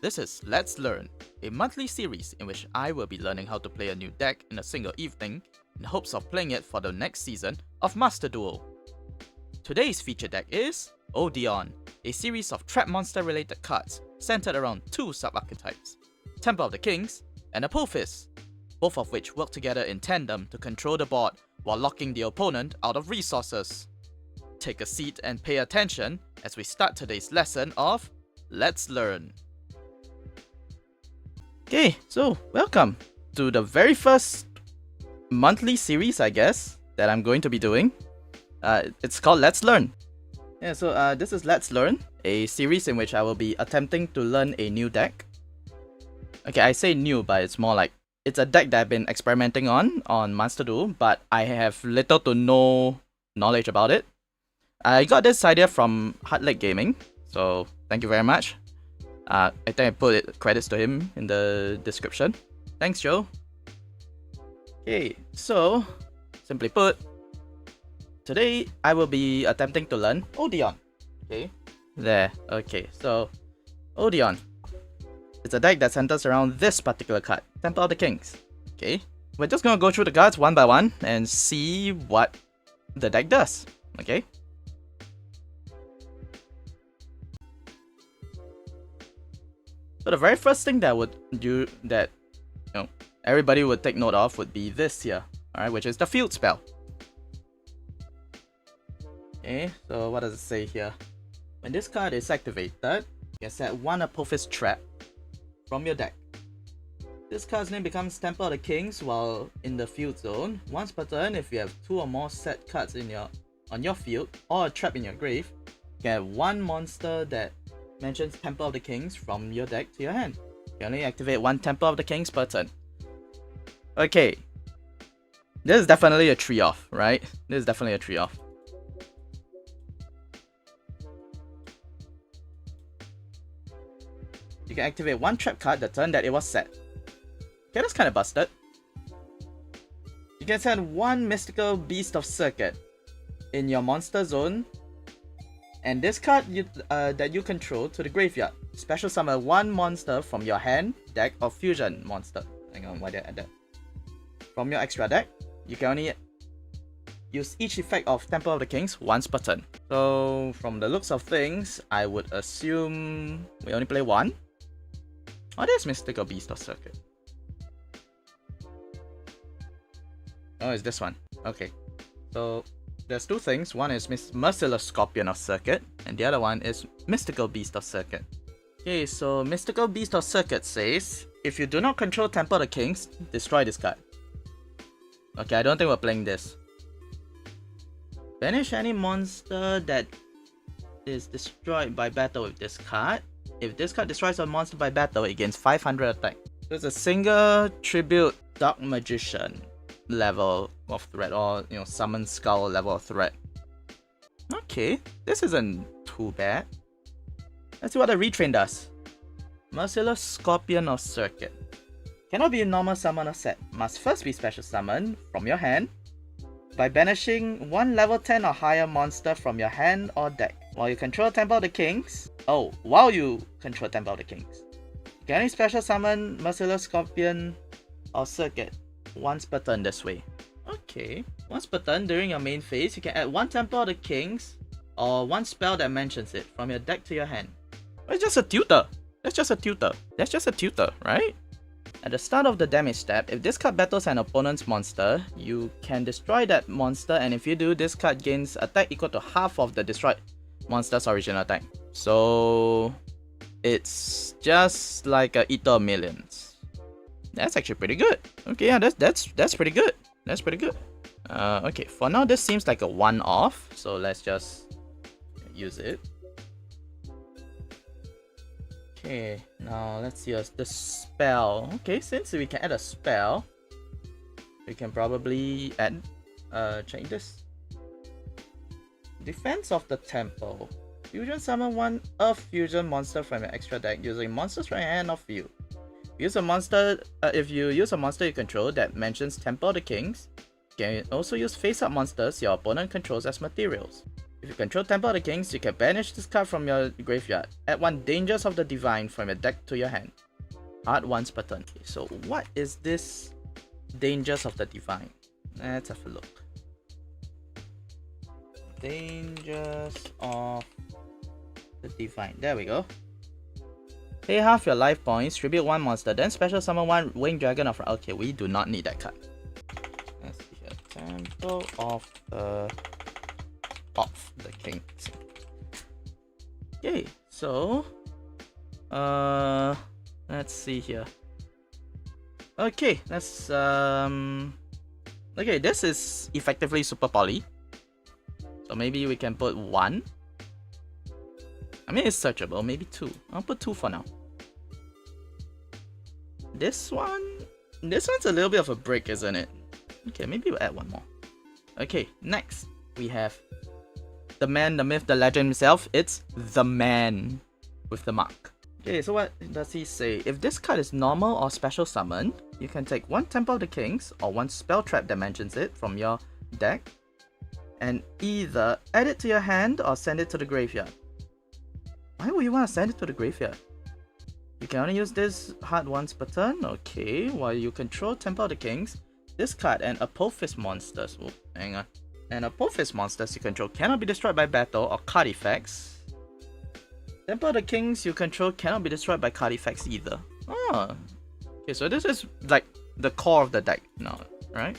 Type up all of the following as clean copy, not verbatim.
This is Let's Learn, a monthly series in which I will be learning how to play a new deck in a single evening in hopes of playing it for the next season of Master Duel. Today's featured deck is Odion, a series of trap monster related cards centered around two sub-archetypes, Temple of the Kings and Apophis, both of which work together in tandem to control the board while locking the opponent out of resources. Take a seat and pay attention as we start today's lesson of Let's Learn. Okay, so welcome to the very first monthly series, I guess, that I'm going to be doing. It's called Let's Learn. Yeah, so this is Let's Learn, a series in which I will be attempting to learn a new deck. Okay, I say new, but it's more like it's a deck that I've been experimenting on Master Duel, but I have little to no knowledge about it. I got this idea from Hardleg Gaming, so thank you very much. I think I put credits to him in the description. Thanks, Joe. Okay, so simply put, today I will be attempting to learn Odion. Okay, there. Okay, so Odion. It's a deck that centers around this particular card, Temple of the Kings. Okay, we're just gonna go through the cards one by one and see what the deck does. Okay. So the very first thing that everybody would take note of would be this here, alright, which is the field spell. Okay, so what does it say here? When this card is activated, you can set one Apophis trap from your deck. This card's name becomes Temple of the Kings while in the field zone. Once per turn, if you have two or more set cards on your field or a trap in your grave, you can have one monster that mentions Temple of the Kings from your deck to your hand. You can only activate one Temple of the Kings per turn. Okay. This is definitely a tree off, right? This is definitely a tree off. You can activate one trap card the turn that it was set. Okay, that's kind of busted. You can send one mystical beast of circuit in your monster zone and this card that you control to the graveyard. Special summon one monster from your hand, deck, or fusion monster. Hang on, why did I add that? From your extra deck, you can only use each effect of Temple of the Kings once per turn. So, from the looks of things, I would assume we only play one. Oh, there's Mystical Beast of Circuit. Oh, it's this one. Okay. So, there's two things. One is Merciless Scorpion of Circuit, and the other one is Mystical Beast of Circuit. Okay, so Mystical Beast of Circuit says, if you do not control Temple of the Kings, destroy this card. Okay, I don't think we're playing this. Banish any monster that is destroyed by battle with this card. If this card destroys a monster by battle, it gains 500 attack. There's a single tribute Dark Magician level of threat, or Summon Skull level of threat. Okay, this isn't too bad. Let's see what the retrain does. Merciless Scorpion of Circuit. Cannot be a normal summoner set. Must first be special summoned from your hand by banishing one level 10 or higher monster from your hand or deck. While you control Temple of the Kings. While you control Temple of the Kings. You can only special summon Merciless Scorpion of Circuit once per turn this way. Okay. Once per turn during your main phase, you can add one Temple of the Kings or one spell that mentions it from your deck to your hand. It's just a tutor. That's just a tutor. That's just a tutor, right? At the start of the damage step, if this card battles an opponent's monster, you can destroy that monster, and if you do, this card gains attack equal to half of the destroyed monster's original attack. So it's just like a Eater of Millions. That's actually pretty good. Okay, yeah, that's pretty good. That's pretty good. Okay, for now this seems like a one-off, so let's just use it. Okay, now let's see the spell. Okay, since we can add a spell, we can probably add check this. Defense of the Temple. Fusion summon one Earth Fusion monster from your extra deck using monsters from your hand or field. Use a monster. If you use a monster you control that mentions Temple of the Kings, you can also use face-up monsters your opponent controls as materials. If you control Temple of the Kings, you can banish this card from your graveyard. Add 1 Dangers of the Divine from your deck to your hand. Hard once per turn. Okay, so what is this Dangers of the Divine? Let's have a look. Dangers of the Divine. There we go. Pay half your life points, tribute 1 monster, then special summon 1 Winged Dragon of... Okay, we do not need that card. Let's see here. Temple of the Kings. Okay, so... let's see here. Okay, let's... Okay, this is effectively super poly. So maybe we can put 1. I mean, it's searchable. Maybe 2. I'll put 2 for now. This one's a little bit of a break, isn't it? Okay, maybe we'll add 1 more. Okay, next we have the man, the myth, the legend himself. It's the man with the mark. Okay, so what does he say? If this card is normal or special summon, you can take 1 Temple of the Kings or 1 spell trap that mentions it from your deck and either add it to your hand or send it to the graveyard. Why would you want to send it to the graveyard? You can only use this hard once per turn. Okay, while you control Temple of the Kings, this card and Apophis monsters. Oh, hang on. And Apophis monsters you control cannot be destroyed by battle or card effects. Temple of the Kings you control cannot be destroyed by card effects either. Oh. Okay, so this is like the core of the deck now, right?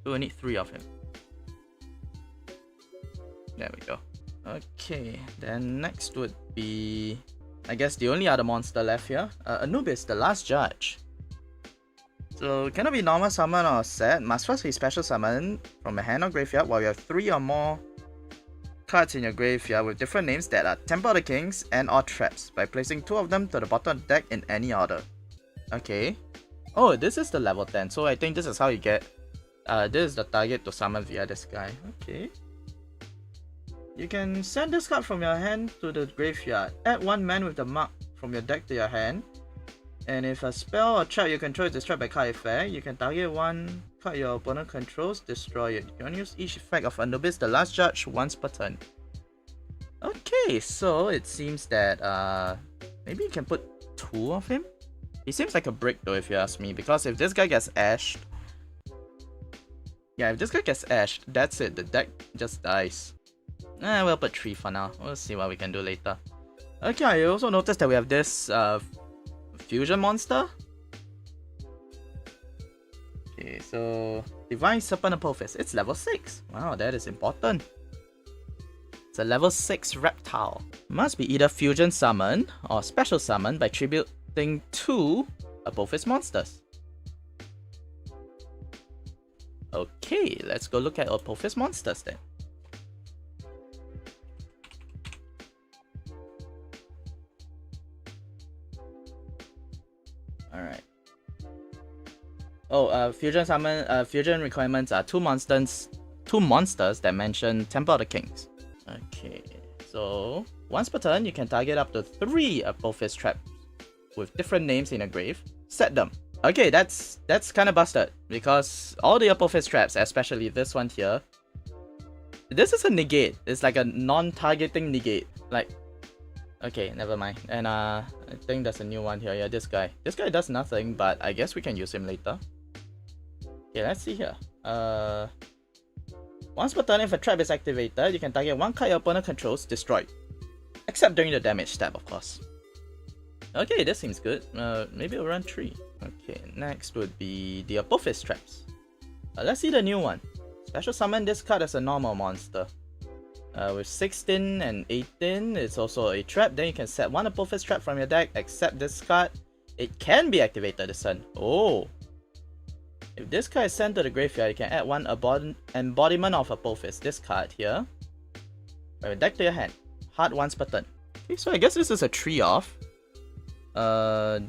So we need 3 of him. There we go. Okay, then next would be, I guess, the only other monster left here. Anubis, the Last Judge. So, cannot be normal summon or set. Must first be special summon from a hand or graveyard while you have 3 or more cards in your graveyard with different names that are Temple of the Kings and or traps by placing 2 of them to the bottom of the deck in any order. Okay. Oh, this is the level 10. So, I think this is how you get... this is the target to summon via this guy. Okay. You can send this card from your hand to the graveyard. Add 1 man with the mark from your deck to your hand. And if a spell or trap you control is destroyed by card effect, you can target 1 card your opponent controls, destroy it. You can only use each effect of Anubis, the Last Judge, once per turn. Okay, so it seems that maybe you can put 2 of him? He seems like a brick though if you ask me, because if this guy gets ashed... Yeah, if this guy gets ashed, that's it, the deck just dies. We'll put 3 for now. We'll see what we can do later. Okay, I also noticed that we have this fusion monster. Okay, so Divine Serpent Apophis. It's level 6. Wow, that is important. It's a level 6 reptile. Must be either fusion summon or special summon by tributing 2 Apophis monsters. Okay, let's go look at Apophis monsters then. Alright. Oh, fusion summon, fusion requirements are 2 monsters that mention Temple of the Kings. Okay, so once per turn, you can target up to 3 Apophis traps with different names in a grave. Set them. Okay, that's kind of busted because all the Apophis traps, especially this one here, this is a negate. It's like a non-targeting negate. Like, okay, never mind. And I think there's a new one here. Yeah, this guy. This guy does nothing, but I guess we can use him later. Okay, let's see here. Once per turn, if a trap is activated, you can target 1 card your opponent controls, destroyed. Except during the damage step, of course. Okay, this seems good. Maybe we'll run 3. Okay, next would be the Apophis traps. Let's see the new one. Special summon this card as a normal monster. With 16 and 18, it's also a trap. Then you can set 1 Apophis trap from your deck, except this card. It can be activated this turn. Oh! If this card is sent to the graveyard, you can add 1 embodiment of Apophis, this card here, from your deck to your hand. Hard once per turn. Okay, so I guess this is a 3-off.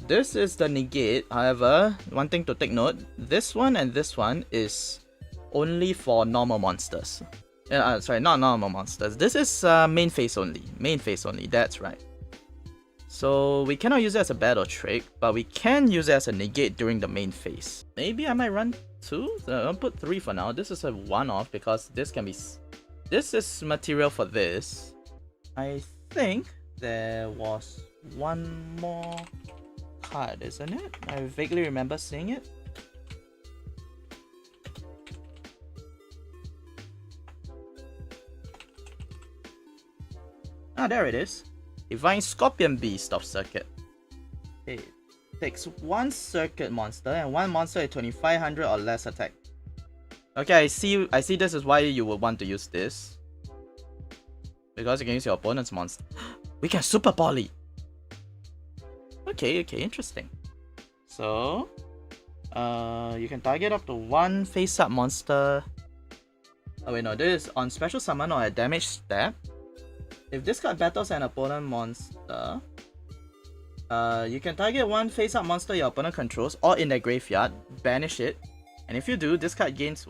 This is the negate. However, one thing to take note, this one and this one is only for normal monsters. Sorry, not normal monsters. This is main phase only. Main phase only, that's right. So we cannot use it as a battle trick, but we can use it as a negate during the main phase. Maybe I might run 2? I'll put 3 for now. This is a 1-off because this can be this is material for this. I think there was one more card, isn't it? I vaguely remember seeing it. Ah, there it is. Divine Scorpion Beast of Circuit. It takes one circuit monster and one monster at 2500 or less attack. Okay, I see this is why you would want to use this. Because you can use your opponent's monster. We can super poly! Okay, interesting. So, you can target up to one face-up monster. Oh wait, no, this is on special summon or a damage step. If this card battles an opponent monster, you can target one face-up monster your opponent controls or in their graveyard, banish it, and if you do, this card gains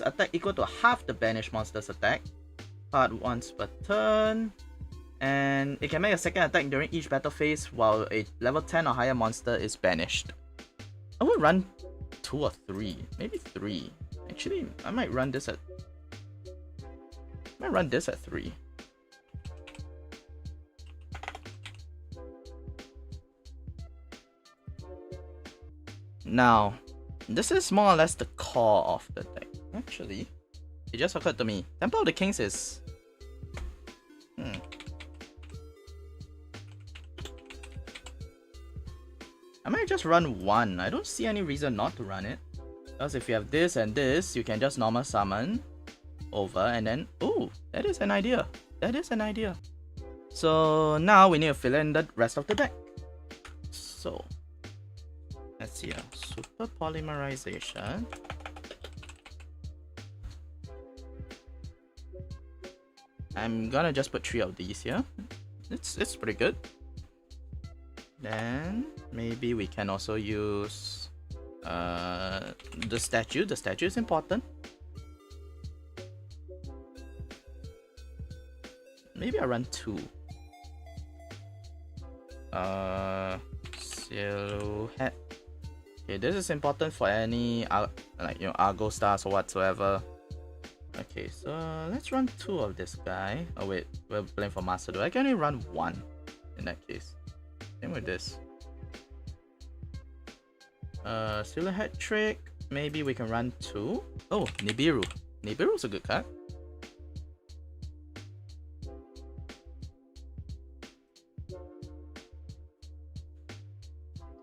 attack equal to half the banished monster's attack, card once per turn, and it can make a second attack during each battle phase while a level 10 or higher monster is banished. I would run 2 or 3, maybe 3. Actually, I might run this at 3. Now, this is more or less the core of the deck. Actually, it just occurred to me. Temple of the Kings is... I might just run one. I don't see any reason not to run it. Because if you have this and this, you can just normal summon over and then... Oh, that is an idea. So now we need to fill in the rest of the deck. So, let's see. Super Polymerization. I'm gonna just put 3 of these here. It's pretty good. Then maybe we can also use the statue. The statue is important. Maybe I run 2. Silhouette. Okay, this is important for any Argo stars or whatsoever. Okay, so let's run 2 of this guy. Oh wait, we're playing for Master Duel. I can only run 1 in that case. Same with this. Silhouette trick. Maybe we can run 2. Oh, Nibiru. Nibiru's a good card.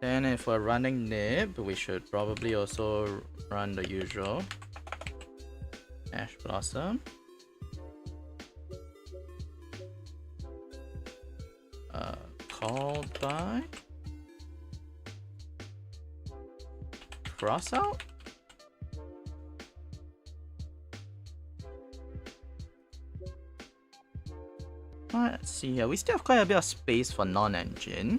Then if we're running Nib, we should probably also run the usual. Ash Blossom. Called by Cross out. Let's see here. We still have quite a bit of space for non-engine.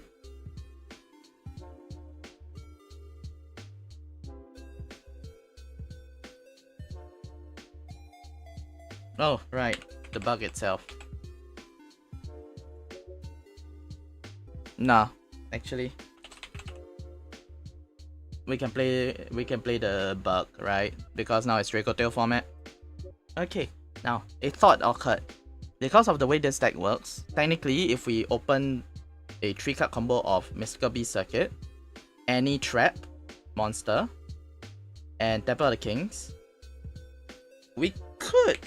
Oh, right. The bug itself. Nah, actually. We can play the bug, right? Because now it's Draco Tail format. Okay, now a thought occurred. Because of the way this deck works, technically if we open a 3-card combo of Mystical Beast Circuit, any trap monster, and Temple of the Kings, we could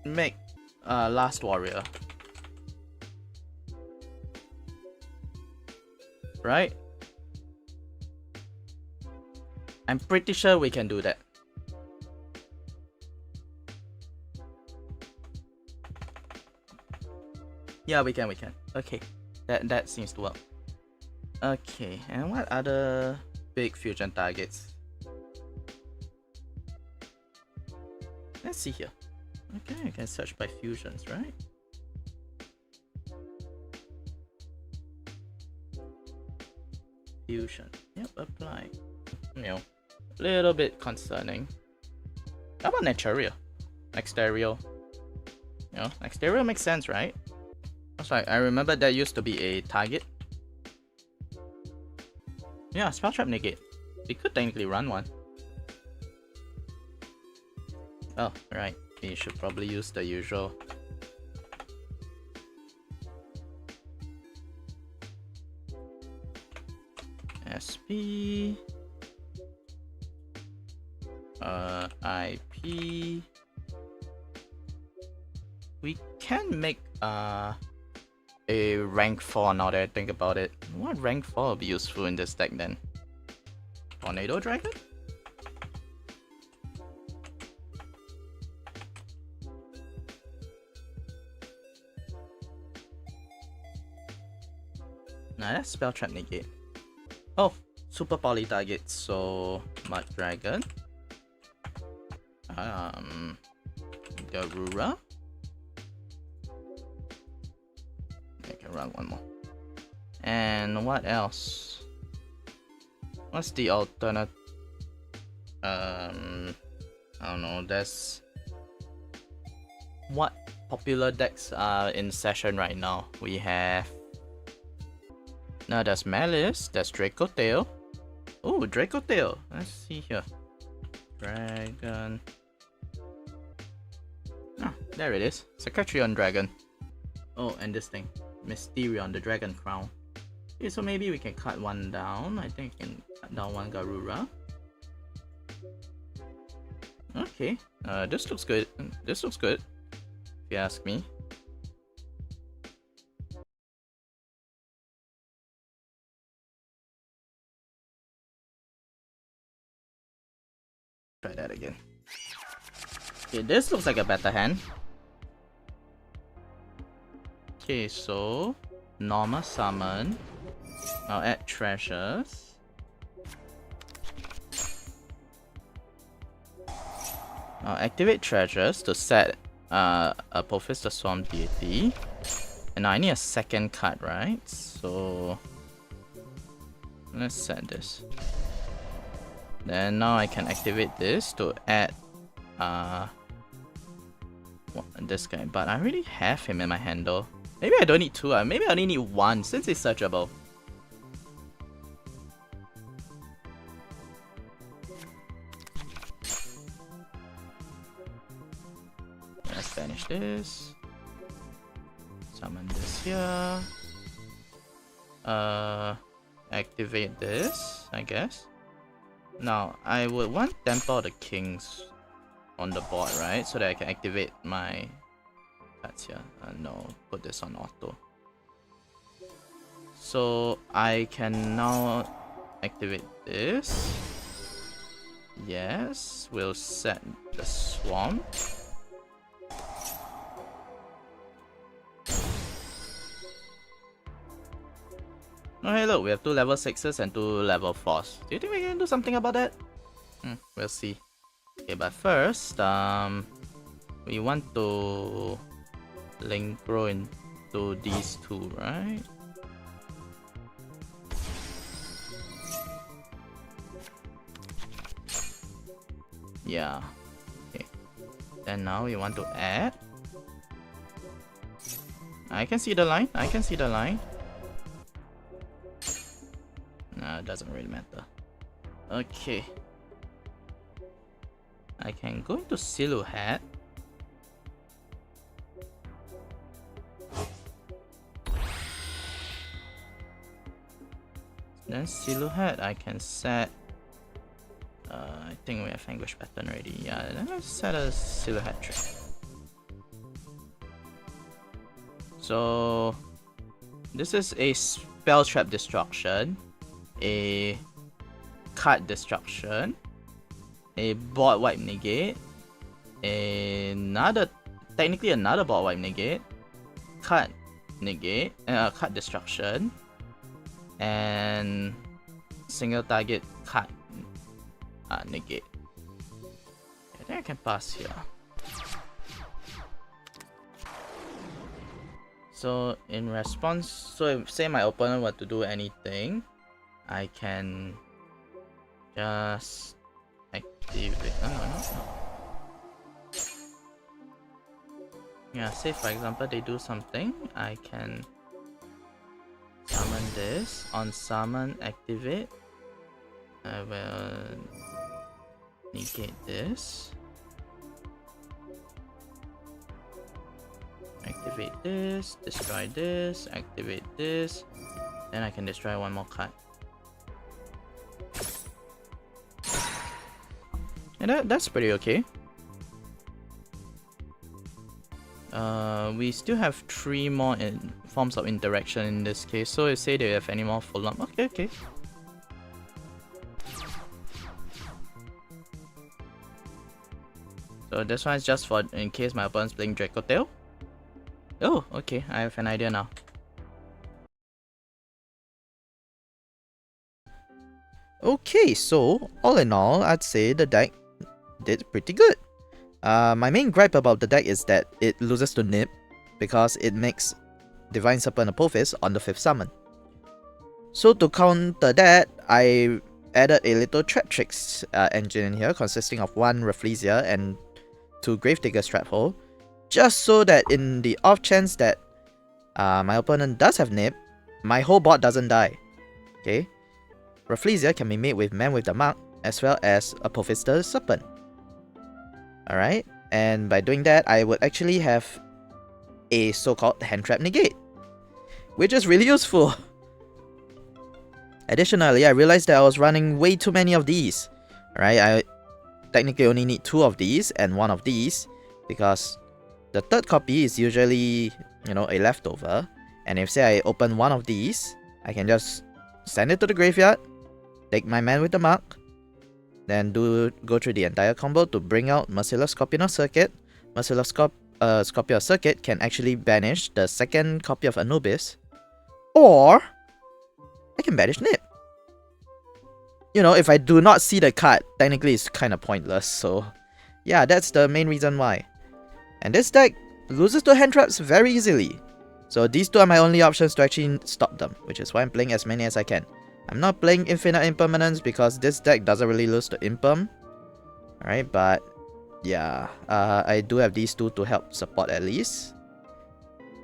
make Last Warrior. Right? I'm pretty sure we can do that. Yeah, we can. Okay. That seems to work. Okay, and what other big fusion targets? Let's see here. Okay, you can search by fusions, right? Fusion. Yep, apply. A little bit concerning. How about Neteria? Exterior. Exterior makes sense, right? That's right, I remember that used to be a target. Yeah, Spell Trap negate. We could technically run one. Oh, right. We should probably use the usual. SP. IP. We can make a rank 4 now that I think about it. What rank 4 will be useful in this deck then? Tornado Dragon? Nah, that's Spell Trap Negate. Oh, Super Poly target, so Mud Dragon. Garura. I can run one more. And what else? What's the alternate? I don't know. There's what popular decks are in session right now? We have. Now there's Malice. There's Draco Tail. Oh, Draco Tail. Let's see here. Dragon. Ah, there it is. Secretarion Dragon. Oh, and this thing. Mysterion, the Dragon Crown. Okay, so maybe we can cut one down. I think I can cut down one Garura. Okay, this looks good. This looks good, if you ask me. Try that again. Okay, this looks like a better hand. Okay, so normal summon. I'll add treasures. I'll activate treasures to set Apophis the Swarm Deity. And I need a second card, right? So let's set this. Then now I can activate this to add this guy, but I already have him in my hand though. Maybe I don't need two, maybe I only need one since it's searchable. Let's banish this. Summon this here. Activate this, I guess. Now, I would want Temple of the Kings on the board, right? So that I can activate my cards here. No, put this on auto. So I can now activate this. Yes, we'll set the Swamp. Oh hey look, we have 2 level 6s and 2 level 4s. Do you think we can do something about that? We'll see. Okay, but first, we want to link grow into these two, right? Yeah. Okay. Then now we want to add. I can see the line. I can see the line. Nah, it doesn't really matter. Okay. I can go into Silhouette. Then Silhouette, I can set. I think we have Anguish Pattern already. Yeah, then let's set a Silhouette trick. So this is a Spell Trap Destruction, a Card Destruction, a Board Wipe Negate, technically another Board Wipe Negate, Card Negate, Card Destruction, and single target card negate. I think I can pass here. So in response, so if say my opponent were to do anything, I can just activate. No. Yeah, say for example they do something, I can summon this. On summon, activate. I will negate this. Activate this, destroy this, activate this, then I can destroy one more card. And that's pretty okay. We still have 3 more forms of interaction in this case, so you say they have any more follow-up. Okay. So this one is just for in case my opponent's playing Draco Tail. Oh, okay, I have an idea now. Okay, so all in all, I'd say the deck did pretty good. My main gripe about the deck is that it loses to Nip because it makes Divine Serpent Apophis on the 5th summon. So to counter that, I added a little Trap Tricks engine in here consisting of 1 Rafflesia and 2 Gravedigger Straphole, just so that in the off chance that my opponent does have Nip, my whole board doesn't die. Okay, Rafflesia can be made with Man with the Mark as well as Apophis the Serpent. Alright, and by doing that, I would actually have a so-called Hand Trap Negate, which is really useful. Additionally, I realized that I was running way too many of these. Alright, I technically only need 2 of these and 1 of these, because the 3rd copy is usually, a leftover. And if say I open 1 of these, I can just send it to the graveyard, take my Man with the Mark, then go through the entire combo to bring out Merciless Scorpion of Circuit. Merciless Scorpion of Circuit can actually banish the 2nd copy of Anubis, or I can banish Nip. If I do not see the card, technically it's kind of pointless, so yeah, that's the main reason why. And this deck loses to hand traps very easily, so these 2 are my only options to actually stop them, which is why I'm playing as many as I can. I'm not playing Infinite Impermanence because this deck doesn't really lose to Imperm. Alright, but yeah, I do have these 2 to help support at least.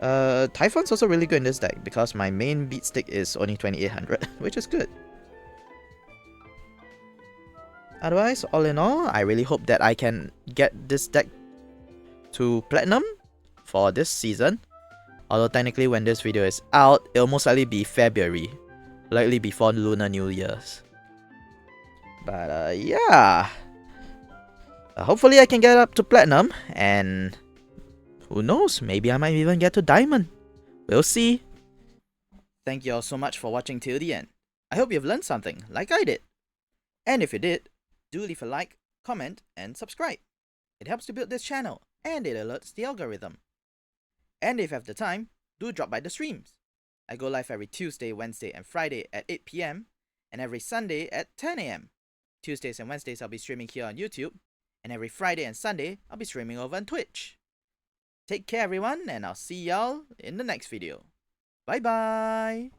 Typhon's also really good in this deck because my main beat stick is only 2800, which is good. Otherwise, all in all, I really hope that I can get this deck to Platinum for this season. Although technically when this video is out, it'll most likely be February, likely before Lunar New Year's. But yeah, hopefully I can get up to Platinum, and who knows, maybe I might even get to Diamond. We'll see. Thank you all so much for watching till the end. I hope you've learned something, like I did. And if you did, do leave a like, comment, and subscribe. It helps to build this channel, and it alerts the algorithm. And if you have the time, do drop by the streams. I go live every Tuesday, Wednesday, and Friday at 8 PM, and every Sunday at 10 AM. Tuesdays and Wednesdays I'll be streaming here on YouTube, and every Friday and Sunday I'll be streaming over on Twitch. Take care everyone, and I'll see y'all in the next video. Bye bye!